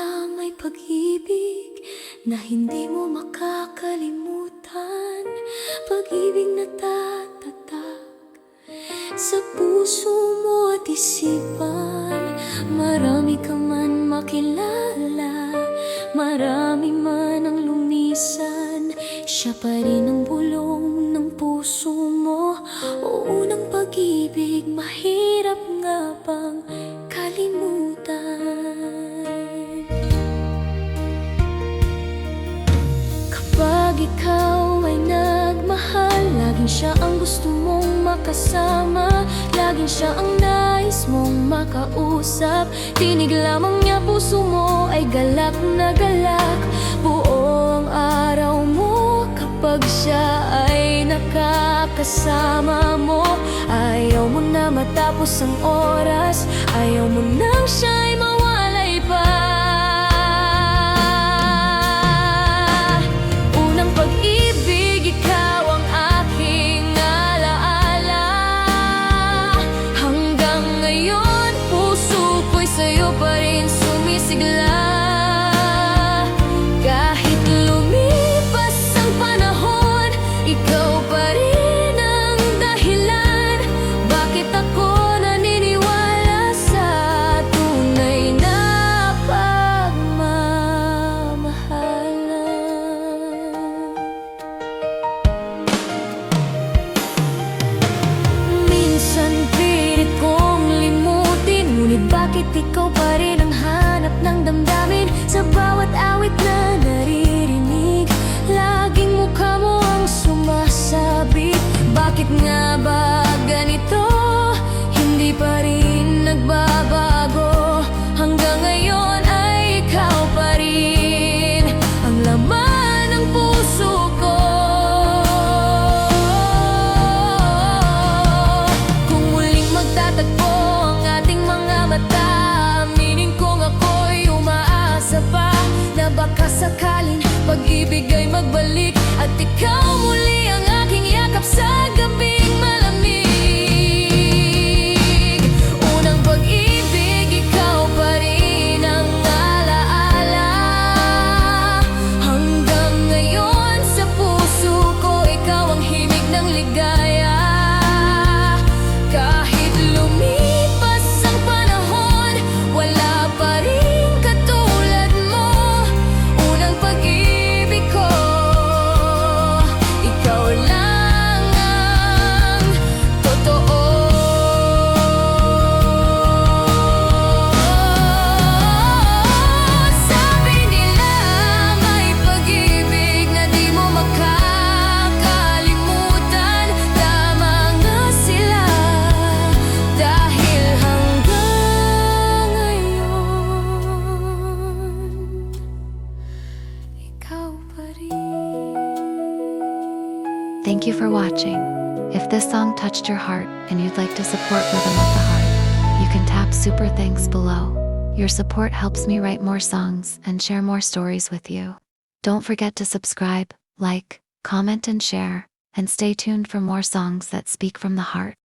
pala may pag-ibig na hindi mo makakalimutan. Pag-ibig na tatatag sa puso mo at isipan. Marami ka man makilala, marami man ang lumisan, siya pa rin ang bulong ng puso mo. O unang pag-ibig, mahirap nga bang kalimutan? Kapag ikaw ay nagmahal, laging siya ang gusto mong makasama, laging siya ang nais mong makausap. Tinig lamang niya, puso mo ay galak na galak. Buo ang araw mo kapag siya ay nakakasama mo. Ayaw mo na matapos ang oras, ayaw mo nang siya'y mawalay pa. Unang pag-ibig, ikaw ang aking alaala. Hanggang ngayon, puso ko'y sa'yo pa rin sumisigla. Kahit lumipas ang panahon, ikaw pa rin ang dahilan bakit ako naniniwala sa tunay na pagmamahalan. Minsan pilit kong limutin, ngunit bakit ikaw pa rin ang hanap ng damdamin? Sa bawat awit na naririnig, laging mukha mo ang sumasabit. Bakit nga ba ganito? Hindi pa rin nagbabago. Hanggang ngayon ay ikaw pa rin ang laman ng puso ko. Kung muling magtatagpo ang ating mga mata, aminin kong ako'y umaasa pa na baka sakaling pag-ibig ay magbalik at ikaw muli ang aking yakap sa gabing malamig. Unang pag-ibig, ikaw pa rin ang alaala. Hanggang ngayon sa puso ko, ikaw ang himig ng ligaya. Kahit lumipas ang panahon, wala pa rin katulad mo. Unang pag-ibig ko, ikaw lang ang totoo. Sabi nila may pag-ibig na di mo makakalimutan. Tama nga sila, dahil hanggang ngayon ikaw pa rin. Thank you for watching. If this song touched your heart and you'd like to support Rhythm of the Heart, you can tap super thanks below. Your support helps me write more songs and share more stories with you. Don't forget to subscribe, like, comment and share, and stay tuned for more songs that speak from the heart.